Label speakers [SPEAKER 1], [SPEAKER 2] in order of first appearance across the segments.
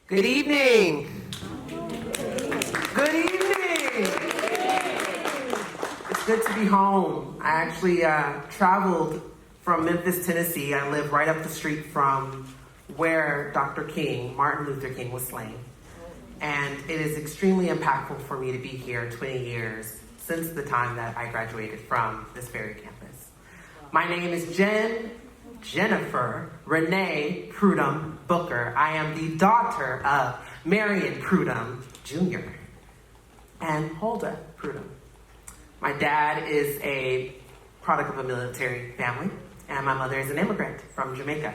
[SPEAKER 1] Good evening. Good evening. It's good to be home. I actually traveled from Memphis, Tennessee. I live right up the street from where Martin Luther King was slain. And it is extremely impactful for me to be here 20 years since the time that I graduated from this very campus. My name is Jennifer Renee Prudhome Booker. I am the daughter of Marion Prudhome Jr. and Huldah Prudhome. My dad is a product of a military family, and my mother is an immigrant from Jamaica.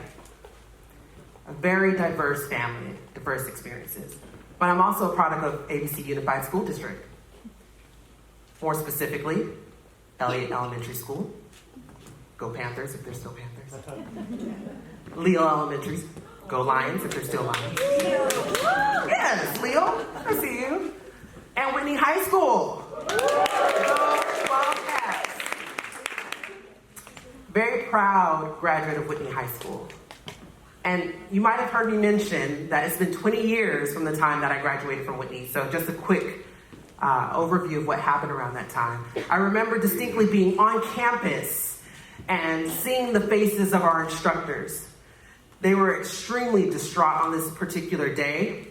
[SPEAKER 1] A very diverse family, diverse experiences. But I'm also a product of ABC Unified School District. More specifically, Elliott Elementary School. Go Panthers if they're still Panthers. Leo Elementary. Go Lions if they're still Lions. Yes, Leo, I see you. And Whitney High School. Go Wildcats. Very proud graduate of Whitney High School. And you might have heard me mention that it's been 20 years from the time that I graduated from Whitney. So just a quick overview of what happened around that time. I remember distinctly being on campus and seeing the faces of our instructors. They were extremely distraught on this particular day.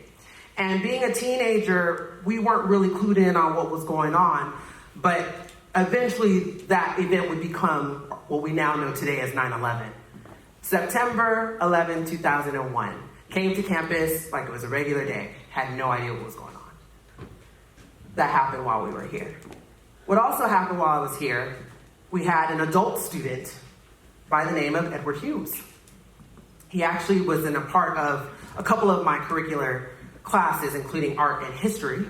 [SPEAKER 1] And being a teenager, we weren't really clued in on what was going on. But eventually that event would become what we now know today as 9/11. September 11, 2001. Came to campus like it was a regular day. Had no idea what was going on. That happened while we were here. What also happened while I was here, we had an adult student by the name of Edward Hughes. He actually was in a part of a couple of my curricular classes, including art and history.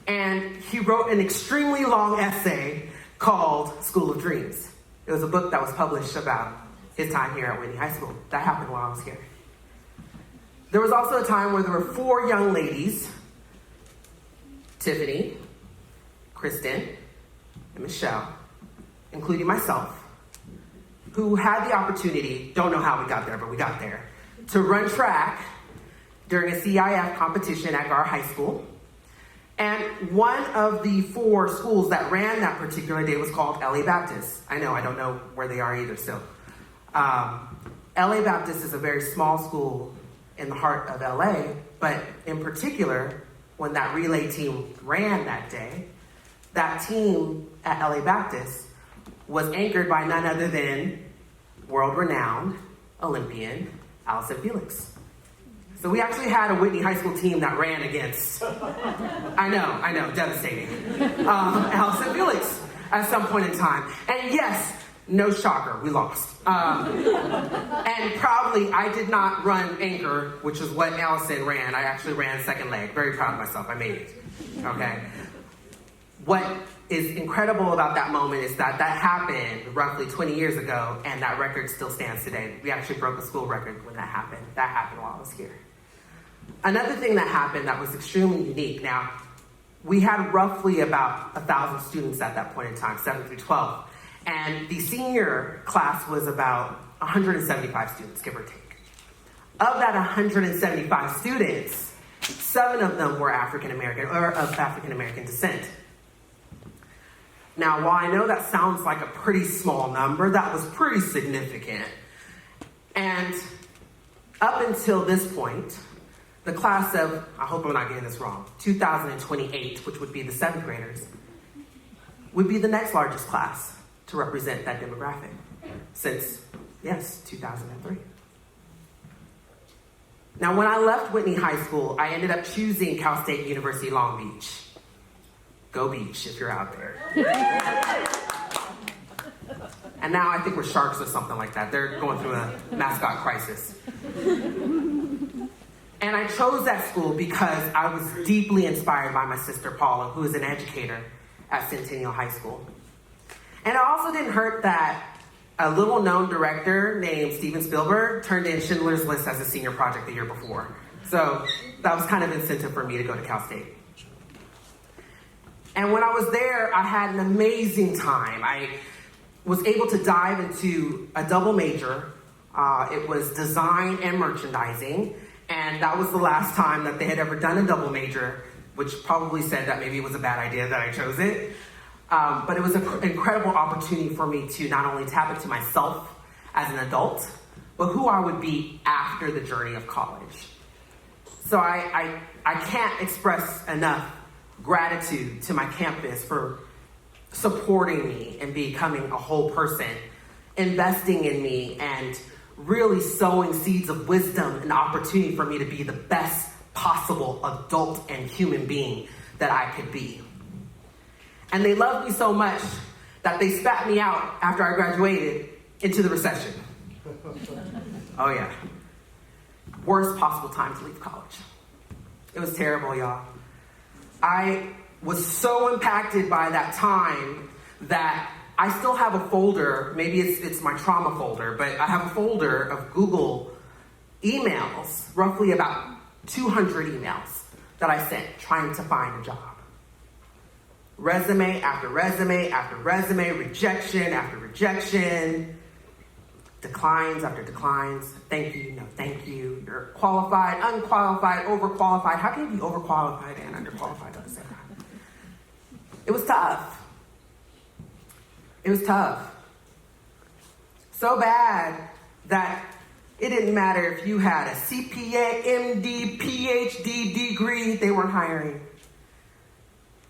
[SPEAKER 1] And he wrote an extremely long essay called School of Dreams. It was a book that was published about his time here at Whitney High School. That happened while I was here. There was also a time where there were 4 young ladies, Tiffany, Kristen, and Michelle, including myself, who had the opportunity, don't know how we got there, but we got there, to run track during a CIF competition at our high school. And one of the 4 schools that ran that particular day was called LA Baptist. I don't know where they are either still. LA Baptist is a very small school in the heart of LA, but in particular, when that relay team ran that day, that team at LA Baptist was anchored by none other than world-renowned Olympian Allison Felix. So we actually had a Whitney High School team that ran against, I know, devastating, Allison Felix at some point in time. And yes, no shocker, we lost. And probably I did not run anchor, which is what Allison ran. I actually ran second leg. Very proud of myself, I made it, okay? What is incredible about that moment is that happened roughly 20 years ago, and that record still stands today. We actually broke a school record when that happened. That happened while I was here. Another thing that happened that was extremely unique. Now, we had roughly about 1,000 students at that point in time, 7 through 12. And the senior class was about 175 students, give or take. Of that 175 students, 7 of them were African American or of African American descent. Now, while I know that sounds like a pretty small number, that was pretty significant. And up until this point, the class of, I hope I'm not getting this wrong, 2028, which would be the 7th graders, would be the next largest class to represent that demographic since, yes, 2003. Now, when I left Whitney High School, I ended up choosing Cal State University Long Beach. Go Beach if you're out there. And now I think we're Sharks or something like that. They're going through a mascot crisis. And I chose that school because I was deeply inspired by my sister Paula, who is an educator at Centennial High School. And it also didn't hurt that a little known director named Steven Spielberg turned in Schindler's List as a senior project the year before. So that was kind of incentive for me to go to Cal State. And when I was there, I had an amazing time. I was able to dive into a double major. It was design and merchandising. And that was the last time that they had ever done a double major, which probably said that maybe it was a bad idea that I chose it. But it was an incredible opportunity for me to not only tap into myself as an adult, but who I would be after the journey of college. So I can't express enough gratitude to my campus for supporting me and becoming a whole person, investing in me, and really sowing seeds of wisdom and opportunity for me to be the best possible adult and human being that I could be. And they loved me so much that they spat me out after I graduated into the recession. Oh yeah. Worst possible time to leave college. It was terrible, y'all. I was so impacted by that time that I still have a folder, maybe it's my trauma folder, but I have a folder of Google emails, roughly about 200 emails that I sent trying to find a job. Resume after resume after resume, rejection after rejection, declines after declines. Thank you, no thank you. You're qualified, unqualified, overqualified. How can you be overqualified and underqualified at the same time? It was tough. It was tough. So bad that it didn't matter if you had a CPA, MD, PhD degree, they weren't hiring.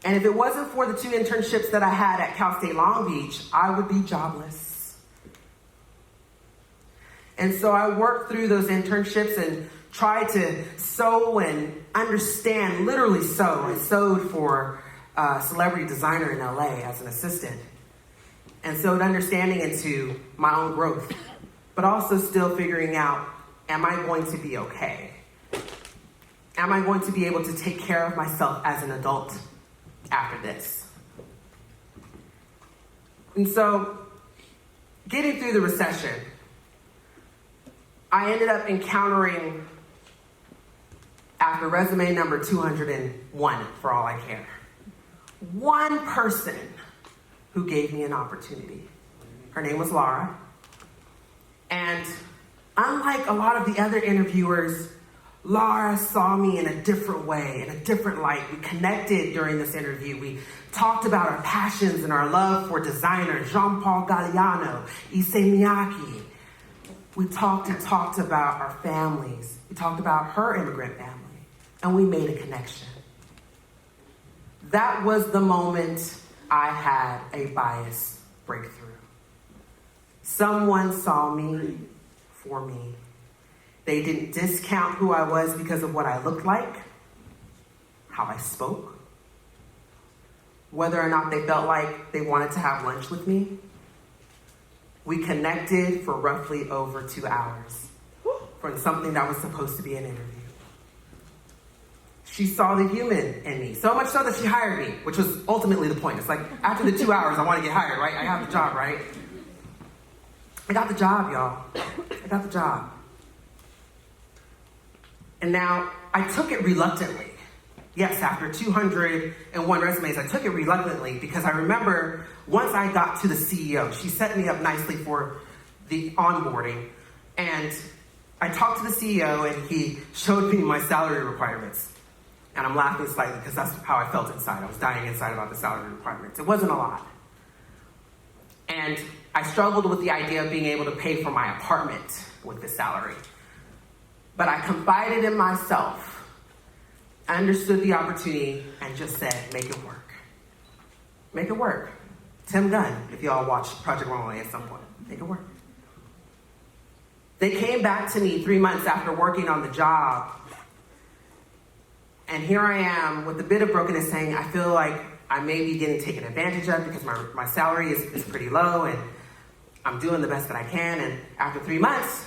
[SPEAKER 1] And if it wasn't for the 2 internships that I had at Cal State Long Beach, I would be jobless. And so I worked through those internships and tried to sew and understand, literally sew. I sewed for a celebrity designer in LA as an assistant. And sewed understanding into my own growth, but also still figuring out, am I going to be okay? Am I going to be able to take care of myself as an adult after this? And so, getting through the recession, I ended up encountering, after resume number 201, for all I care, one person who gave me an opportunity. Her name was Laura. And unlike a lot of the other interviewers, Laura saw me in a different way, in a different light. We connected during this interview. We talked about our passions and our love for designers, Jean-Paul Galliano, Issey Miyake. We talked about our families. We talked about her immigrant family, and we made a connection. That was the moment I had a bias breakthrough. Someone saw me for me. They didn't discount who I was because of what I looked like, how I spoke, whether or not they felt like they wanted to have lunch with me. We connected for roughly over 2 hours for something that was supposed to be an interview. She saw the human in me, so much so that she hired me, which was ultimately the point. It's like, after the 2 hours, I want to get hired, right? I have the job, right? I got the job, y'all. I got the job. And now, I took it reluctantly. Yes, after 201 resumes, I took it reluctantly because I remember once I got to the CEO, she set me up nicely for the onboarding. And I talked to the CEO and he showed me my salary requirements. And I'm laughing slightly because that's how I felt inside. I was dying inside about the salary requirements. It wasn't a lot. And I struggled with the idea of being able to pay for my apartment with the salary. But I confided in myself. I understood the opportunity and just said, make it work. Make it work. Tim Gunn, if y'all watch Project Runway at some point, make it work. They came back to me 3 months after working on the job. And here I am with a bit of brokenness saying, I feel like I may be getting taken advantage of because my salary is pretty low and I'm doing the best that I can. And after 3 months,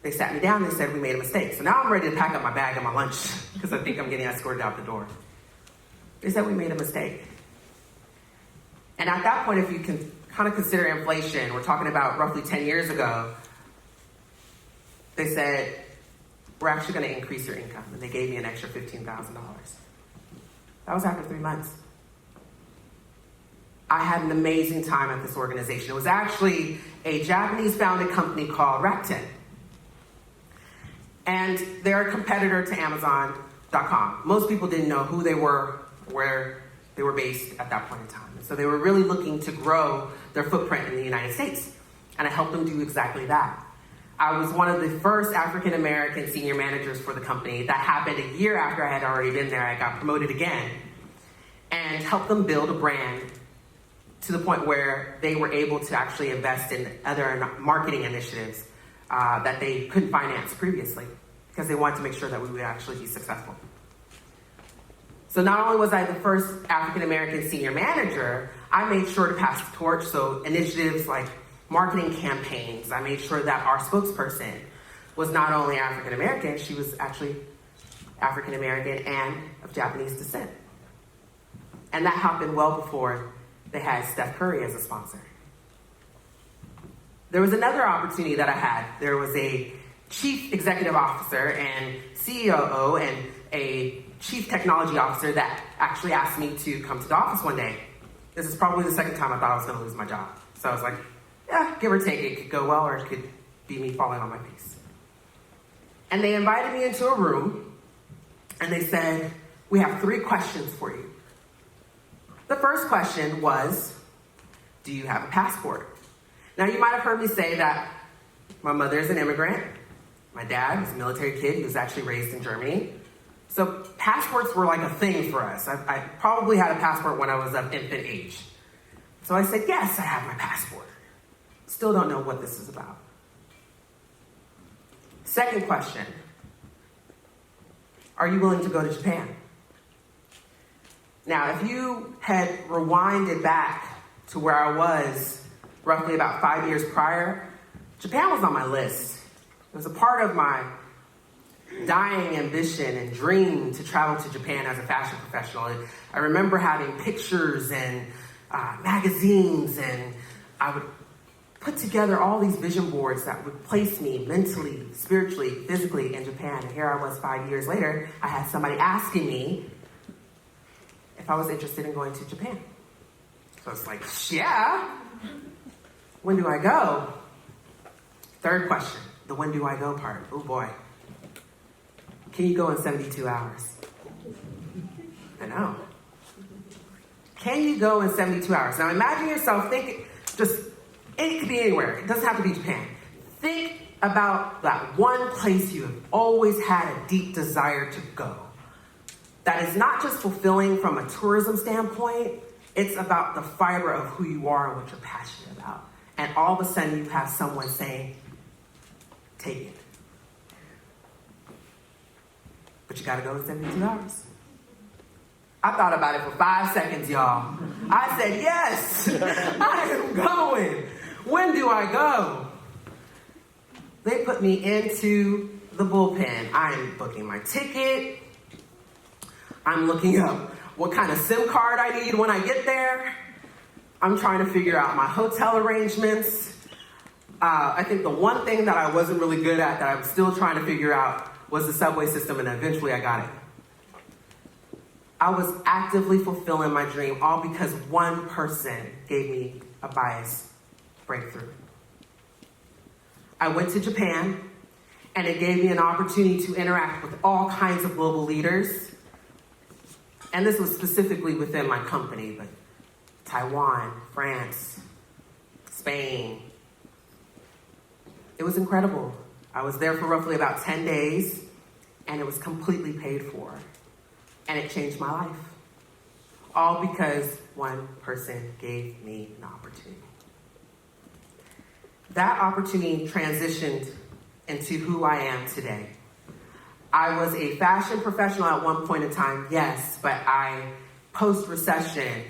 [SPEAKER 1] they sat me down and they said, we made a mistake. So now I'm ready to pack up my bag and my lunch because I think I'm getting escorted out the door. They said, we made a mistake. And at that point, if you can kind of consider inflation, we're talking about roughly 10 years ago, they said, we're actually going to increase your income. And they gave me an extra $15,000. That was after 3 months. I had an amazing time at this organization. It was actually a Japanese-founded company called Rakuten. And they're a competitor to Amazon.com. Most people didn't know who they were, where they were based at that point in time. So they were really looking to grow their footprint in the United States. And I helped them do exactly that. I was one of the first African-American senior managers for the company. That happened a year after I had already been there. I got promoted again and helped them build a brand to the point where they were able to actually invest in other marketing initiatives that they couldn't finance previously because they wanted to make sure that we would actually be successful. So not only was I the first African-American senior manager, I made sure to pass the torch. So initiatives like marketing campaigns, I made sure that our spokesperson was not only African-American, she was actually African-American and of Japanese descent. And that happened well before they had Steph Curry as a sponsor. There was another opportunity that I had. There was a chief executive officer and COO and a chief technology officer that actually asked me to come to the office one day. This is probably the second time I thought I was going to lose my job. So I was like, yeah, give or take, it could go well or it could be me falling on my face. And they invited me into a room and they said, we have 3 questions for you. The first question was, do you have a passport? Now, you might have heard me say that my mother is an immigrant. My dad was a military kid. He was actually raised in Germany. So passports were like a thing for us. I probably had a passport when I was of infant age. So I said, yes, I have my passport. Still don't know what this is about. Second question, are you willing to go to Japan? Now, if you had rewinded back to where I was roughly about 5 years prior, Japan was on my list. It was a part of my dying ambition and dream to travel to Japan as a fashion professional. I remember having pictures and magazines, and I would put together all these vision boards that would place me mentally, spiritually, physically in Japan. And here I was 5 years later, I had somebody asking me if I was interested in going to Japan. So it's like, yeah. When do I go? Third question, the when do I go part. Oh boy. Can you go in 72 hours? I know. Can you go in 72 hours? Now imagine yourself thinking, it could be anywhere. It doesn't have to be Japan. Think about that one place you have always had a deep desire to go. That is not just fulfilling from a tourism standpoint. It's about the fiber of who you are and what you're passionate about. And all of a sudden you have someone saying, take it. But you gotta go in 72 hours. I thought about it for 5 seconds, y'all. I said, yes, I am going. When do I go? They put me into the bullpen. I'm booking my ticket. I'm looking up what kind of SIM card I need when I get there. I'm trying to figure out my hotel arrangements. I think the one thing that I wasn't really good at that I'm still trying to figure out was the subway system, and eventually I got it. I was actively fulfilling my dream, all because one person gave me a bias breakthrough. I went to Japan, and it gave me an opportunity to interact with all kinds of global leaders. And this was specifically within my company, but Taiwan, France, Spain. It was incredible. I was there for roughly about 10 days, and it was completely paid for. And it changed my life. All because one person gave me an opportunity. That opportunity transitioned into who I am today. I was a fashion professional at one point in time, yes, but I, post-recession,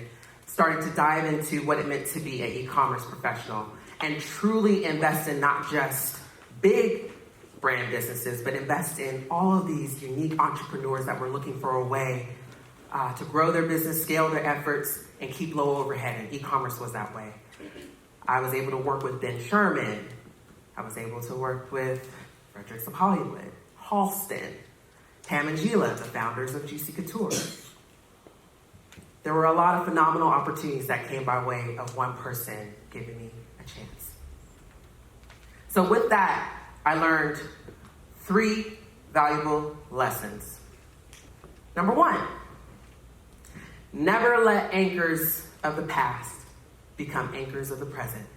[SPEAKER 1] started to dive into what it meant to be an e-commerce professional and truly invest in not just big brand businesses, but invest in all of these unique entrepreneurs that were looking for a way to grow their business, scale their efforts, and keep low overhead, and e-commerce was that way. I was able to work with Ben Sherman. I was able to work with Fredericks of Hollywood, Halston, Pam and Gila, the founders of Juicy Couture. There were a lot of phenomenal opportunities that came by way of one person giving me a chance. So with that, I learned 3 valuable lessons. Number one, never let anchors of the past become anchors of the present.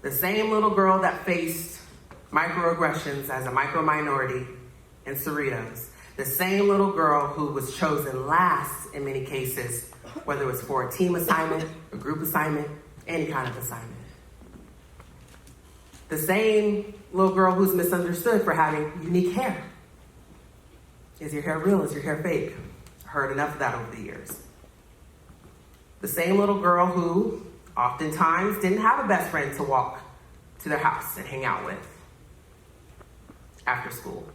[SPEAKER 1] The same little girl that faced microaggressions as a micro-minority in Cerritos, the same little girl who was chosen last in many cases, whether it was for a team assignment, a group assignment, any kind of assignment. The same little girl who's misunderstood for having unique hair. Is your hair real? Is your hair fake? I heard enough of that over the years. The same little girl who oftentimes didn't have a best friend to walk to their house and hang out with after school.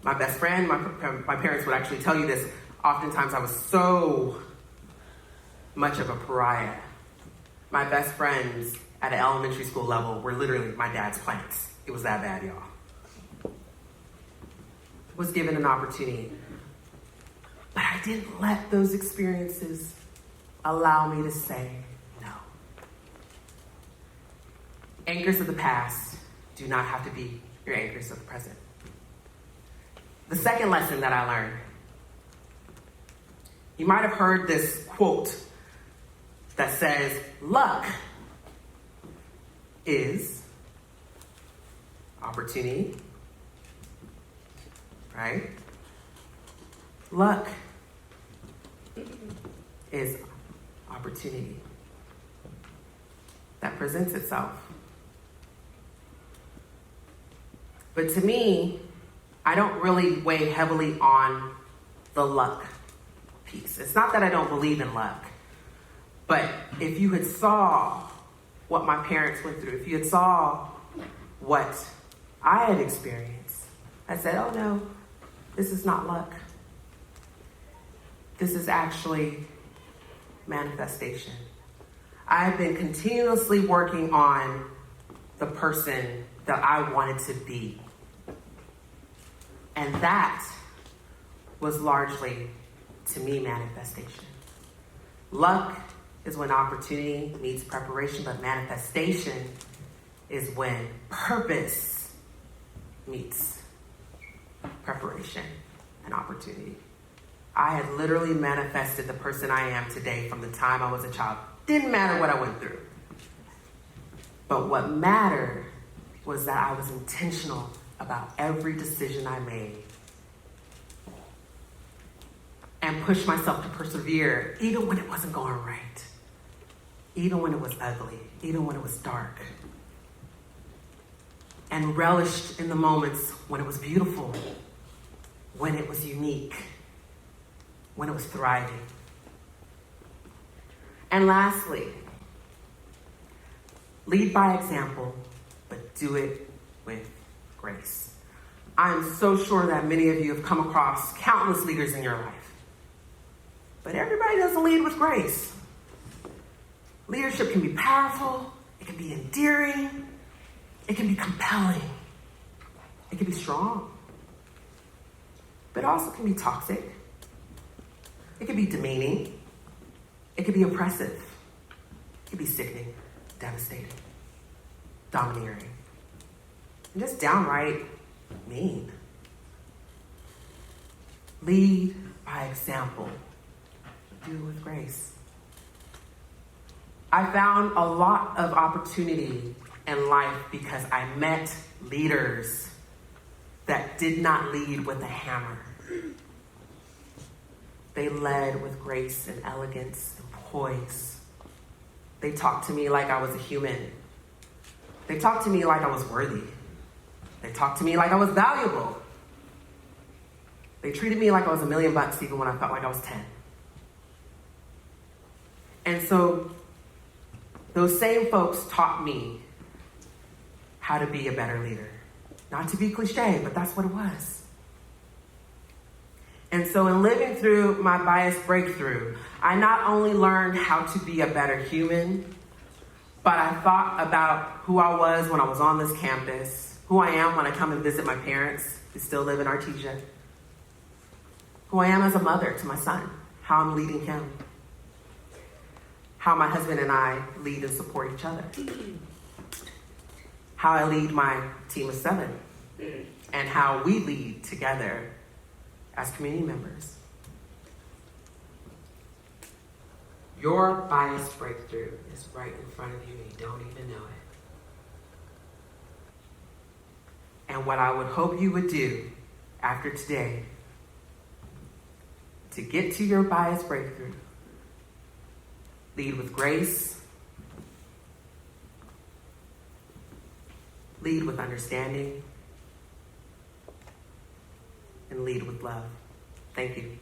[SPEAKER 1] My best friend, my parents would actually tell you this, oftentimes I was so much of a pariah. My best friends at an elementary school level were literally my dad's plants. It was that bad, y'all. Was given an opportunity. But I didn't let those experiences allow me to say no. Anchors of the past do not have to be your anchors of the present. The second lesson that I learned, you might have heard this quote that says, luck is opportunity, right? Luck is opportunity that presents itself. But to me, I don't really weigh heavily on the luck piece. It's not that I don't believe in luck, but if you had saw what my parents went through, if you had saw what I had experienced, I said, oh no, this is not luck. This is actually manifestation. I have been continuously working on the person that I wanted to be. And that was largely, to me, manifestation. Luck is when opportunity meets preparation, but manifestation is when purpose meets preparation and opportunity. I had literally manifested the person I am today from the time I was a child. Didn't matter what I went through. But what mattered was that I was intentional about every decision I made and pushed myself to persevere even when it wasn't going right, even when it was ugly, even when it was dark, and relished in the moments when it was beautiful, when it was unique, when it was thriving. And lastly, lead by example, but do it with grace. I'm so sure that many of you have come across countless leaders in your life, but everybody doesn't lead with grace. Leadership can be powerful, it can be endearing, it can be compelling, it can be strong, but it also can be toxic. It can be demeaning. It can be oppressive. It can be sickening, devastating, domineering, and just downright mean. Lead by example. Do it with grace. I found a lot of opportunity in life because I met leaders that did not lead with a hammer. They led with grace and elegance and poise. They talked to me like I was a human. They talked to me like I was worthy. They talked to me like I was valuable. They treated me like I was $1 million even when I felt like I was 10. And so those same folks taught me how to be a better leader. Not to be cliche, but that's what it was. And so in living through my bias breakthrough, I not only learned how to be a better human, but I thought about who I was when I was on this campus, who I am when I come and visit my parents who still live in Artesia, who I am as a mother to my son, how I'm leading him, how my husband and I lead and support each other, how I lead my team of 7, and how we lead together as community members. Your bias breakthrough is right in front of you and you don't even know it. And what I would hope you would do after today to get to your bias breakthrough, lead with grace, lead with understanding, and lead with love. Thank you.